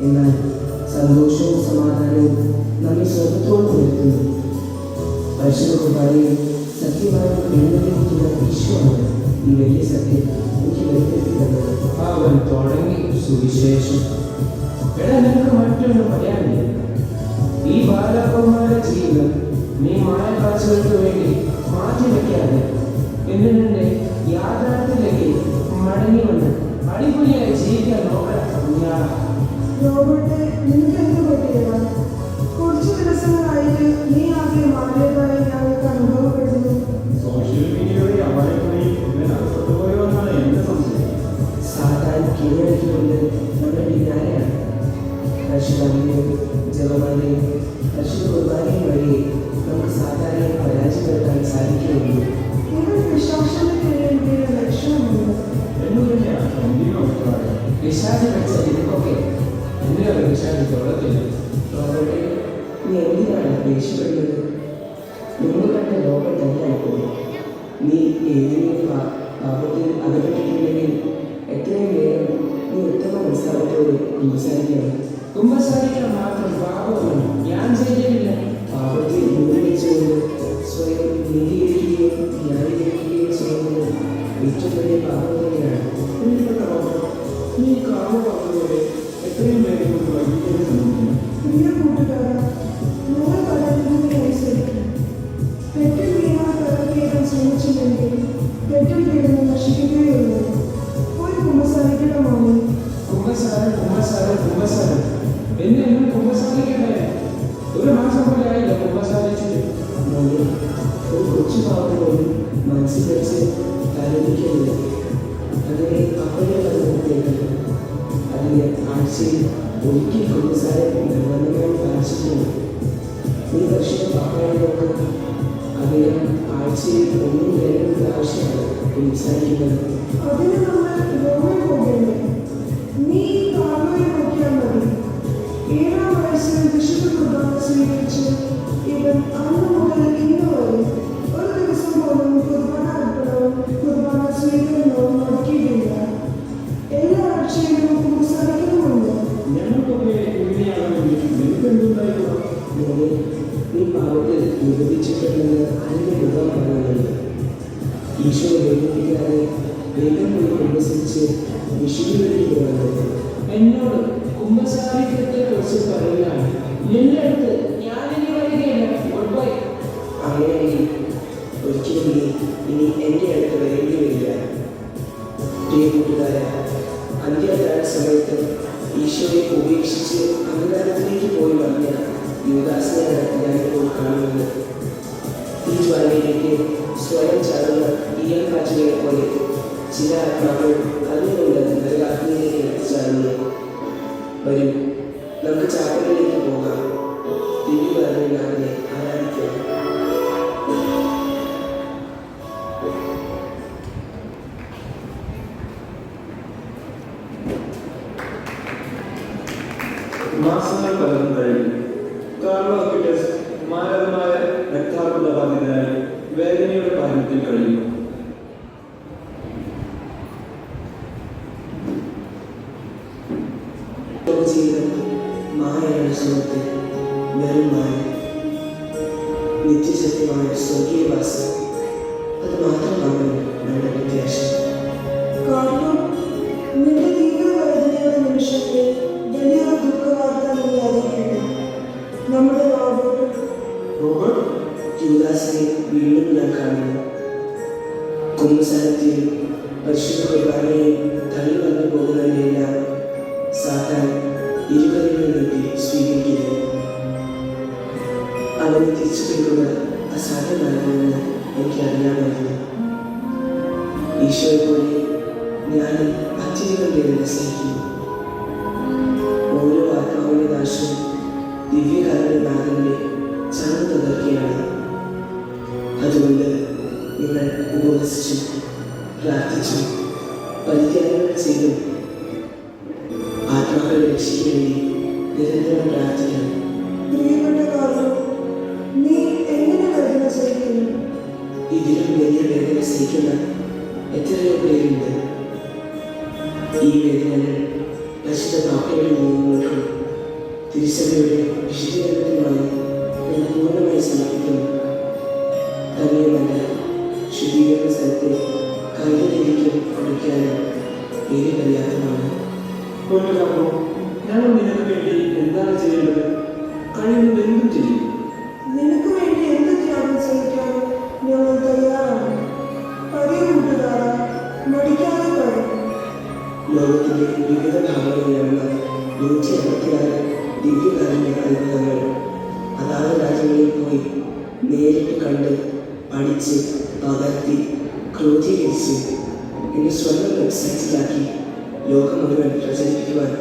എന്നാൽ സന്തോഷവും സമാധാനവും നമ്മെ സ്വർഗത്തോട് ഉയർത്തുന്നു. പരിശുദ്ധ കുർബാനയിൽ സത്യമായി എഴുന്നേൽക്കുന്ന ഈശോയാണ് ഈ വലിയ സത്യം എനിക്ക് വെളിപ്പെടുത്തിത്തന്നത്. അവൻ തുടങ്ങി സുവിശേഷം. എടാ, നിനക്ക് മറ്റൊന്നും പറയാനില്ല. ഈ ബാലകന്മാരുടെ ജീവിതം നീ മായക്കാഴ്ചകൾക്ക് വേണ്ടി മാറ്റിവെക്കാതെ എന്നിട്ട് യാഥാർത്ഥ്യത്തിലേക്ക് മടങ്ങി വന്ന് അടിപൊളിയായി ജീവിക്കാൻ നോക്കണം. റോബർട്ട്, നിനക്ക് എന്ത് പറ്റിയതാ? കുറച്ച് ദിവസങ്ങളായിട്ട് നീ ആകെ മാറിയതായി ഞങ്ങൾക്ക് അനുഭവപ്പെടുന്നു. സോഷ്യൽ മീഡിയയുടെ അപായങ്ങളിൽ അകപ്പെട്ടുപോയോ എന്നാണ് എന്റെ സംശയം. സാധാരണ കീഴടക്കിക്കൊണ്ട് നമ്മുടെ പിന്നാലെയാണ്. പരിശുദ്ധയും ജപമാലയും പരിശുദ്ധ കുർബാനയും വഴി നമുക്ക് സാധാരണ പരാജയപ്പെടുത്താൻ സാധിക്കുകയുള്ളൂ. ഇവൻ വിശ്വാസത്തിന്റെ ലക്ഷ്യമുണ്ട്. വിശാദി വെച്ച ഇതിനൊക്കെ എന്തിനാണ് വിശാദി തുറക്കില്ല? റോബർട്ട്, നീ എന്തിനാണ് ദേഷ്യപ്പെടുന്നത്? നിങ്ങൾ കണ്ട ലോകത്തല്ല ഇപ്പോൾ. നീ ഏതെങ്കിലും പാപത്തിൽ അകപ്പെട്ടിട്ടുണ്ടെങ്കിൽ എത്രയും വേഗം നീ ഉത്തമ മനസ്സാവത്തോട് സംസാരിക്കണം. കുമ്പസാരിക്കാൻ മാത്രം പാപമൊന്നും ഞാൻ ചെയ്തിട്ടില്ല. പാപത്തിൽ മുൻവെച്ചുകൊണ്ട് സ്വയം നീതീകരിക്കുകയും ന്യായീകരിക്കുകയും ചെയ്യുന്നത് ഏറ്റവും വലിയ പാപം തന്നെയാണ്. നീ കാവുവാക്കുന്നതോടെ എത്രയും വേഗം വൈകിക്കാൻ ശ്രമിക്കുന്നു. പ്രിയ കൂട്ടുകാരാ, നിങ്ങൾ പറയുന്നതിനനുസരിച്ച് തെറ്റിൽ വീണാൽ കടത്തിയേക്കാൻ ശ്രമിച്ചില്ലെങ്കിൽ തെറ്റിൽ വീഴുന്ന നശിക്കുകയുള്ളൂ. പോയി കുമ്പസാരിക്കണമാണ്. കുമ്പസാരം കുമ്പസാരം കുമ്പസാരം എന്നെ നിങ്ങൾ കുമ്പസാരിക്കണ്ടേ? ഒരു മാസം പോലെ ആയില്ല കുമ്പസാരിച്ചിട്ട്. ഒരു കൊച്ചു പാപം പോലും മനസ്സിൽ വെച്ച് ആരംഭിക്കരുത്. അതിനെ അപ്പോഴേ നിർത്തേണ്ടത്. അതിനെ ആഴ്ചയിൽ ഒരിക്കൽ കുമ്പസാരം നിർബന്ധമായി പ്രാർത്ഥിക്കുന്നു. നീ വർഷം പാപ്പായതൊക്കെ അതിന് ആഴ്ചയിൽ 1-2 പ്രാവശ്യമാണ് കുമ്പസാരിക്കുന്നത്. അതിന് നമ്മൾ റോമിൽ പോകേണ്ടേ? നീ കാർലോയെ നോക്കിയാൽ മതി. 7-ാം വയസ്സിൽ വിശുദ്ധ കുർബാന സ്വീകരിച്ച് ഇവൻ അന്ന് മുതൽ ഇന്ന് വരെ ഒരു ദിവസം പോലും കുർബാന അർപ്പണവും കുർബാന സ്വീകരണവും മുടക്കിയിട്ടില്ല. എല്ലാ ആഴ്ചയിലും കുമ്പസാരിക്കുന്നുമുണ്ട്. ഞങ്ങൾക്കൊക്കെ ഇങ്ങനെയാണെങ്കിൽ നിനക്കെന്തുണ്ടായിരുന്നു? നീ പാപത്തിൽ നിരോധിച്ചിട്ടുണ്ടെന്ന് അതിൻ്റെ ഗുണം പറയുന്നുണ്ട്. ഈശോ വേദനിപ്പിക്കാതെ വേഗം പോയി കുമ്പസിച്ച് വിശുദ്ധീകരിക്കുകയാണ്. എന്നോട് കുമ്പസാരിക്കത്തെ കുറിച്ച് പറയുകയാണ്. എന്റെ അടുത്ത് ഞാനിനി വരികയില്ല. Good bye. അങ്ങനെയെങ്കിൽ ഒരിക്കലും നീ ഇനി എൻ്റെ അടുത്ത് വരേണ്ടി വരില്ല. പ്രിയ കൂട്ടുകാര, അന്ത്യകാല സമയത്ത് ഈശോയെ ഉപേക്ഷിച്ച് അന്ധകാരത്തിലേക്ക് പോയി വന്ന യുവദാസിനെയാണ് ഞാനിപ്പോൾ കാണുന്നത്. ഈ ജ്വാലയിലേക്ക് സ്വയം ചാടുന്ന ഇയാൾ കാറ്റുകളെ പോലെ ചില ആത്മാക്കൾ അതുകൊണ്ട് നരകാഗ്നിയിലേക്ക് ചാടുന്നു. വരും, നമുക്ക് ചാപ്പലിലേക്ക് പോകാം. ദിവ്യകാരുണ്യനാഥനെ ആരാധിക്കാം. മാസങ്ങൾ പലതും കഴിഞ്ഞു. കാർലോ അക്വിറ്റസ് മാരകമായ രക്താർബുദ ബാധിതരായി വേദനയുടെ കാര്യത്തിൽ കഴിയുന്നു. ജീവിതം മായയാണ് സുഹൃത്ത്, വെറും മായ. നിത്യസത്യമായ സ്വർഗീയവാസം അത് മാത്രമാണ് നമ്മുടെ പ്രത്യാശ. കാർലോ, നിന്റെ തീവ്രവേദനയുടെ നിമിഷത്തിൽ വലിയൊരു ദുഃഖവാർത്ത നീ അറിയിക്കുന്നു. നമ്മുടെ റോബർട്ട് യുവദാസിനെ വീണ്ടും ഞാൻ കാണുന്നു. കുമ്പസാരത്തിൽ പരിശുദ്ധ കുർബാനയെ തള്ളി വന്നു പോകുന്നതിനെല്ലാം സാത്താൻ ഇരുകരങ്ങളിൽ നീട്ടി സ്വീകരിക്കുന്നു. അവനെ തിരിച്ചു പിടിക്കുക അസാധ്യമാകുമെന്ന് എനിക്കറിയാമായിരുന്നു. ഈശോയെ പോലെ ഞാൻ അത്യധികം വേദന സഹിക്കുന്നു. ഓരോ ആത്മാവിന്റെ നാശവും ദിവ്യകാരുണ്യനാഥന്റെ ചാർന്ന് തകർക്കുകയാണ്. അതുകൊണ്ട് നിങ്ങൾ ഉപവസിച്ചും പ്രാർത്ഥിച്ചും പരിത്യാഗങ്ങൾ ചെയ്തും ആത്മാക്കളെ രക്ഷിക്കാൻ വേണ്ടി നിരന്തരം പ്രാർത്ഥിക്കണം. പ്രിയപ്പെട്ട കാർലോ, നീ എങ്ങനെ വേദന സഹിക്കുന്നു? ഇതിലും വലിയ വേദന സഹിക്കുന്ന എത്രയോ പേരുണ്ട്. ഈ വേദനകൾ പരിശുദ്ധ പാപ്പയുടെ നിയമങ്ങൾക്കും തിരുസഭയുടെ വിശുദ്ധീകരണത്തിനുമായി ഞാൻ പൂർണ്ണമായി സമർപ്പിക്കുന്നു. തന്നെയുമല്ല, ശുദ്ധീകരണ സ്ഥലത്തെ കൈകളിലേക്കും കുടിക്കാനും ഏറെ പര്യാപ്തമാണ്. കൊണ്ടുവരാമോ? ഞങ്ങൾ നിനക്ക് വേണ്ടി എന്താണ് ചെയ്യേണ്ടത്? കഴിയുന്നത് എന്തും ചെയ്യും. നിനക്ക് വേണ്ടി എന്ത് ത്യാഗം സഹിക്കാൻ ഞങ്ങൾ തയ്യാറാണ്. പതിവ് കൂട്ടുകാരാ, മടിക്കാതെ പറയും. ലോകത്തിന്റെ വിവിധ ഭാഗങ്ങളിലുള്ള 156 ദിവ്യകാരുണ്യ അത്ഭുതങ്ങൾ അതാത് രാജ്യങ്ങളിൽ പോയി നേരിട്ട് കണ്ട് പഠിച്ച് പകർത്തി ക്രോധീകരിച്ച് എന്റെ സ്വന്തം വെബ്സൈറ്റിലാക്കി ലോകം മുഴുവൻ പ്രചരിപ്പിക്കുവാൻ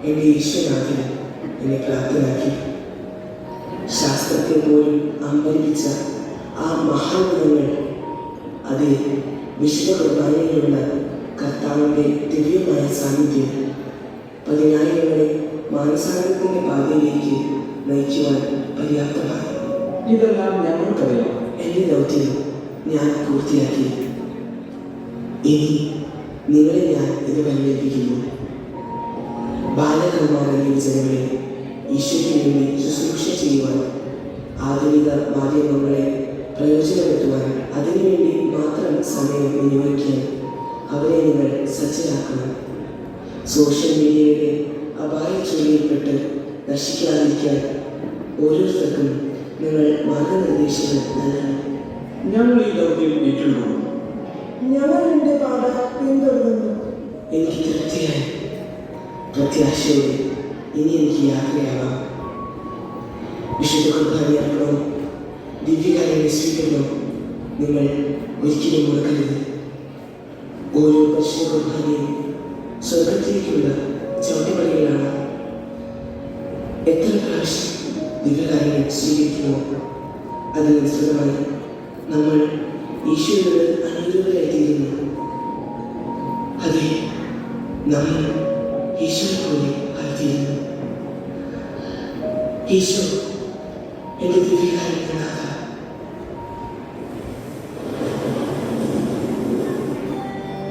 എൻ്റെ ഈശ്വരനാഥൻ എന്നെ പ്രാപ്തനാക്കി. ശാസ്ത്രത്തെ പോലും അമ്പരിപ്പിച്ച ആ മഹാഗുണങ്ങൾ അതേ വിശുദ്ധ കുർബാനയിലുള്ള കർത്താവിൻ്റെ ദിവ്യമായ സാന്നിധ്യം പതിനായിരങ്ങളെ മാനസാന്തരത്തിൻ്റെ പാതയിലേക്ക് നയിക്കുവാൻ പര്യാപ്തമാണ്. ഇതെല്ലാം ഞങ്ങൾക്കറിയാം. എൻ്റെ ദൗത്യം ഞാൻ പൂർത്തിയാക്കി. ഇനി നിങ്ങളെ ഞാൻ ഇത് പരിഗണിപ്പിക്കുന്നു. ബാലകന്മാരെന്ന ജനങ്ങളെ ഈശ്വരന് വേണ്ടി ശുശ്രൂഷ ചെയ്യുവാൻ, ആധുനിക മാധ്യമങ്ങളെ പ്രയോജനപ്പെടുത്തുവാൻ, അതിനുവേണ്ടി മാത്രം സമയം വിനിയോഗിക്കാൻ അവരെ നിങ്ങൾ സജ്ജരാക്കണം. സോഷ്യൽ മീഡിയയുടെ അപായ ചുഴിയിൽപ്പെട്ട് നശിക്കാതിരിക്കാൻ ഓരോരുത്തർക്കും നിങ്ങൾ മാർഗനിർദ്ദേശങ്ങൾ നൽകണം. ഞങ്ങൾ ഈ ദൗത്യം ഏറ്റെടുക്കുന്നു. ഞങ്ങൾ നിന്റെ പാത പിന്തുടരുന്നു. എനിക്ക് തൃപ്തിയായി, പ്രത്യാശയോടെ ഇനി എനിക്ക് യാത്രയാവാം. വിശുദ്ധ കുർബാനയർപ്പണവും ദിവ്യകാരുണ്യ സ്വീകരണവും നിങ്ങൾ ഒരിക്കലും മുടക്കരുത്. ഓരോ പരിശുദ്ധ കുർബാനയും സ്വർഗത്തിലേക്കുള്ള ചവിട്ടുപടികളാണ്. എത്ര പ്രാവശ്യം ദിവ്യകാരുണ്യം സ്വീകരിക്കുമോ അതിനനുസൃതമായി നമ്മൾ ഈശോയോട് അനുരൂപരായിത്തീരുന്നു. അതെ, നമ്മൾ ഈശോയെ പോലെ ആയിത്തീരുന്നു. ഈശോ എൻ്റെ ദിവ്യകാരുണ്യനാഥ.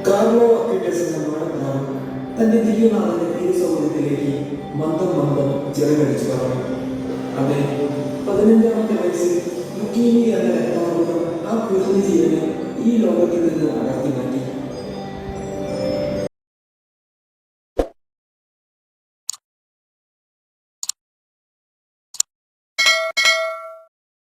കാർലോ അക്വിറ്റസിന്റെ മാനപ്രാണം തന്റെ ദിവ്യനാഥന്റെ തിരുസൗകര്യത്തിലേക്ക് മന്ദം മന്ദം ജലമടിച്ചു പറഞ്ഞു. അതെ, 15-ാമത്തെ വയസ്സിൽ ലുക്കീമിയ എന്ന രക്താർബുദം ആ കുരുന്ന ജീവനെ ഈ ലോകത്തിൽ നിന്ന് അകറ്റി